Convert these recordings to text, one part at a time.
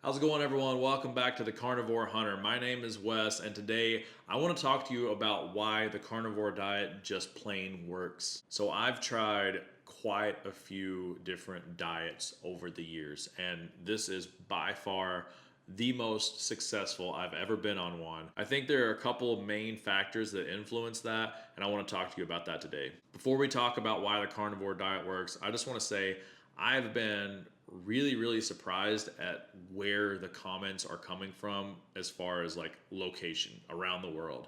How's it going, everyone? Welcome back to the Carnivore Hunter. My name is Wes, and today I want to talk to you about why the carnivore diet just plain works. So, I've tried quite a few different diets over the years, and this is by far the most successful I've ever been on one. I think there are a couple of main factors that influence that, and I want to talk to you about that today. Before we talk about why the carnivore diet works, I just want to say I've been really surprised at where the comments are coming from as far as like location around the world.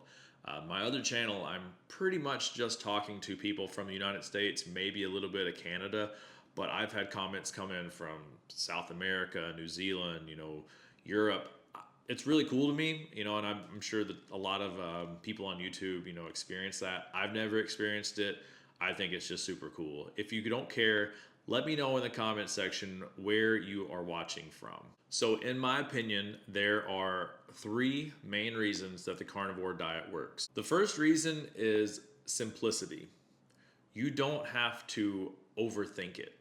My other channel, I'm pretty much just talking to people from the United States, maybe a little bit of Canada, but I've had comments come in from South America, New Zealand, Europe. It's really cool to me, and I'm sure that a lot of people on YouTube, experience that. I've never experienced it. I think it's just super cool. If you don't care, let me know in the comment section where you are watching from. So, in my opinion, there are three main reasons that the carnivore diet works. The first reason is simplicity. You don't have to overthink it.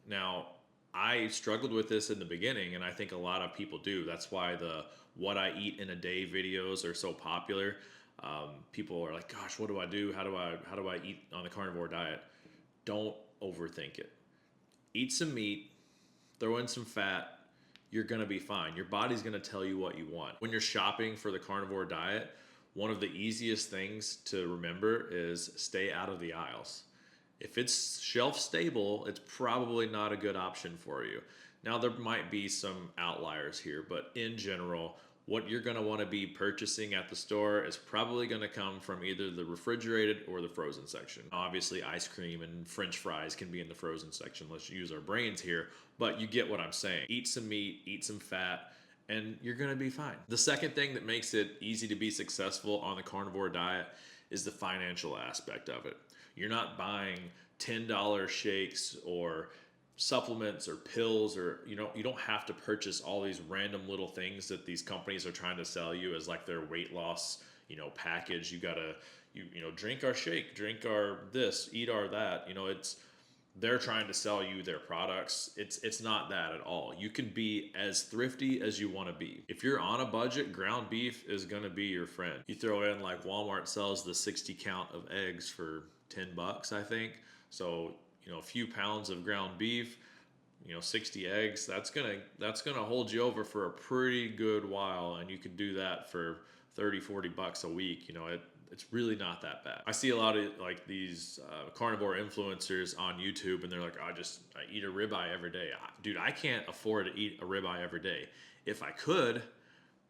Now, I struggled with this in the beginning, and I think a lot of people do. That's why the what I eat in a day videos are so popular. People are like, "Gosh, what do I do? How do I eat on the carnivore diet?" Don't overthink it. Eat some meat, throw in some fat. You're gonna be fine. Your body's gonna tell you what you want. When you're shopping for the carnivore diet, one of the easiest things to remember is stay out of the aisles. If it's shelf stable, it's probably not a good option for you. Now, there might be some outliers here, but in general, what you're going to want to be purchasing at the store is probably going to come from either the refrigerated or the frozen section. Obviously, ice cream and French fries can be in the frozen section. Let's use our brains here, but you get what I'm saying. Eat some meat, eat some fat, and you're going to be fine. The second thing that makes it easy to be successful on the carnivore diet is the financial aspect of it. You're not buying $10 shakes or supplements or pills, or you don't have to purchase all these random little things that these companies are trying to sell you as like their weight loss package. You gotta drink our shake, drink our this, eat our that. They're trying to sell you their products. It's not that at all. You can be as thrifty as you want to be. If you're on a budget, ground beef is going to be your friend. You throw in, like, Walmart sells the 60 count of eggs for $10, I think. So, a few pounds of ground beef, 60 eggs, that's gonna hold you over for a pretty good while, and you could do that for 30-40 bucks a week. It's really not that bad. I see a lot of like these carnivore influencers on YouTube, and they're like, I eat a ribeye every day. Dude, I can't afford to eat a ribeye every day. If I could,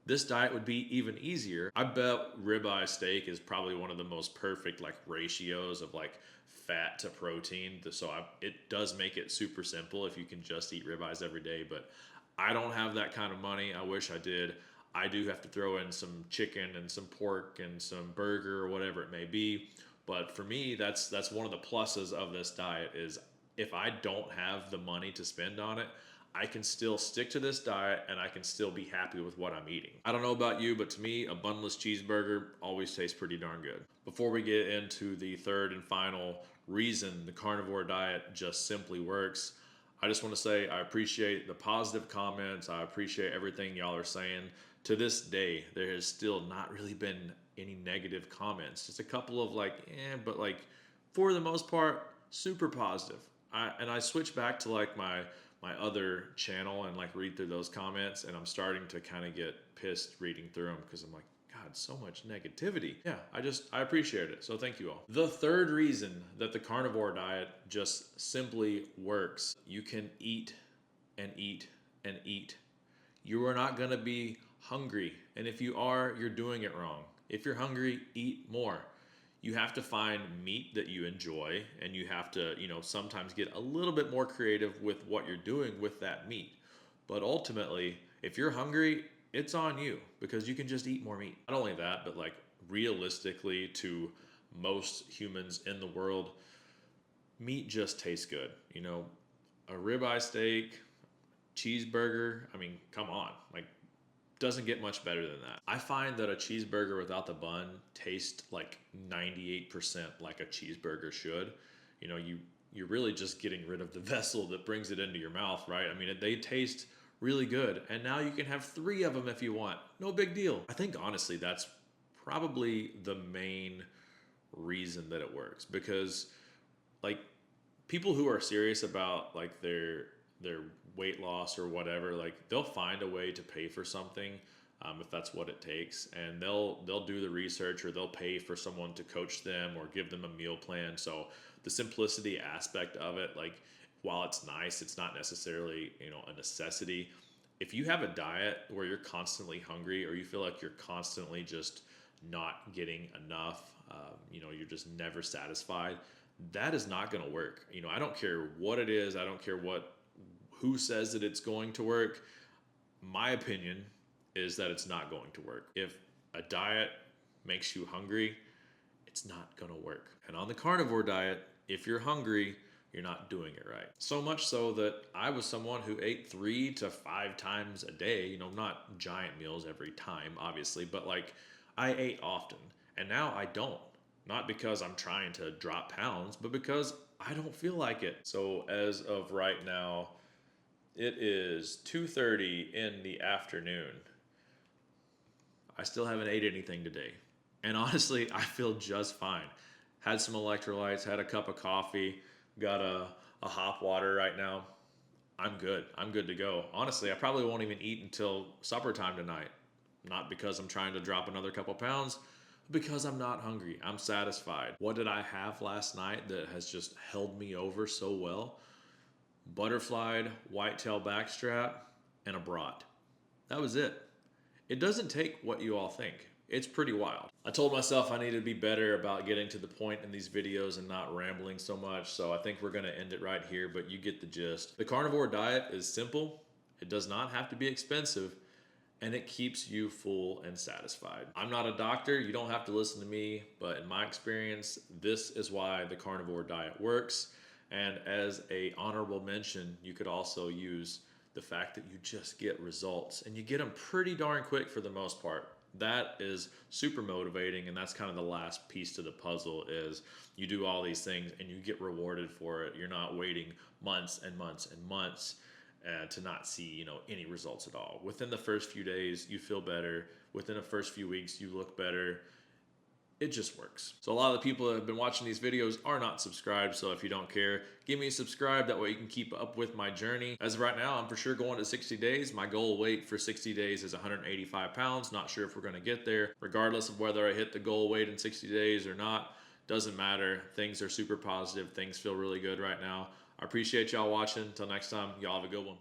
this diet would be even easier. I bet ribeye steak is probably one of the most perfect like ratios of like fat to protein. So it does make it super simple if you can just eat ribeyes every day. But I don't have that kind of money. I wish I did. I do have to throw in some chicken and some pork and some burger or whatever it may be. But for me, that's one of the pluses of this diet is if I don't have the money to spend on it, I can still stick to this diet and I can still be happy with what I'm eating. I don't know about you, but to me, a bunless cheeseburger always tastes pretty darn good. Before we get into the third and final reason the carnivore diet just simply works, I just want to say I appreciate the positive comments. I appreciate everything y'all are saying. To this day, there has still not really been any negative comments. Just a couple of but for the most part, super positive. I switched back to like my other channel and like read through those comments, and I'm starting to kind of get pissed reading through them because I'm like, God, so much negativity. Yeah, I appreciate it. So thank you all. The third reason that the carnivore diet just simply works, you can eat and eat and eat. You are not going to be hungry. And if you are, you're doing it wrong. If you're hungry, eat more. You have to find meat that you enjoy, and you have to, sometimes get a little bit more creative with what you're doing with that meat. But ultimately, if you're hungry, it's on you because you can just eat more meat. Not only that, but like realistically to most humans in the world, meat just tastes good. A ribeye steak, cheeseburger, I mean, come on. Like, doesn't get much better than that. I find that a cheeseburger without the bun tastes like 98% like a cheeseburger should. You're really just getting rid of the vessel that brings it into your mouth, right? I mean, they taste really good. And now you can have 3 of them if you want. No big deal. I think honestly, that's probably the main reason that it works, because like people who are serious about like their weight loss or whatever, like they'll find a way to pay for something, if that's what it takes, and they'll do the research, or they'll pay for someone to coach them or give them a meal plan. So the simplicity aspect of it, like while it's nice, it's not necessarily a necessity. If you have a diet where you're constantly hungry, or you feel like you're constantly just not getting enough, you're just never satisfied, that is not going to work. I don't care what it is. I don't care who says that it's going to work. My opinion is that it's not going to work. If a diet makes you hungry, it's not going to work. And on the carnivore diet, if you're hungry, you're not doing it right. So much so that I was someone who ate 3 to 5 times a day, not giant meals every time, obviously, but like I ate often. And now I don't. Not because I'm trying to drop pounds, but because I don't feel like it. So as of right now, it is 2:30 in the afternoon. I still haven't ate anything today. And honestly, I feel just fine. Had some electrolytes, had a cup of coffee, got a hop water right now. I'm good. I'm good to go. Honestly, I probably won't even eat until supper time tonight. Not because I'm trying to drop another couple pounds, because I'm not hungry. I'm satisfied. What did I have last night that has just held me over so well? Butterflied whitetail backstrap and a brat. That was it. It doesn't take what you all think. It's pretty wild. I told myself I needed to be better about getting to the point in these videos and not rambling so much, so I think we're going to end it right here, but you get the gist. The carnivore diet is simple. It does not have to be expensive, and it keeps you full and satisfied. I'm not a doctor. You don't have to listen to me, but in my experience, this is why the carnivore diet works. And as a honorable mention, you could also use the fact that you just get results, and you get them pretty darn quick for the most part. That is super motivating, and that's kind of the last piece to the puzzle. Is you do all these things and you get rewarded for it. You're not waiting months and months and months to not see any results at all. Within the first few days, you feel better. Within the first few weeks, you look better. It just works. So a lot of the people that have been watching these videos are not subscribed. So if you don't care, give me a subscribe. That way you can keep up with my journey. As of right now, I'm for sure going to 60 days. My goal weight for 60 days is 185 pounds. Not sure if we're going to get there. Regardless of whether I hit the goal weight in 60 days or not, doesn't matter. Things are super positive. Things feel really good right now. I appreciate y'all watching. Until next time, y'all have a good one.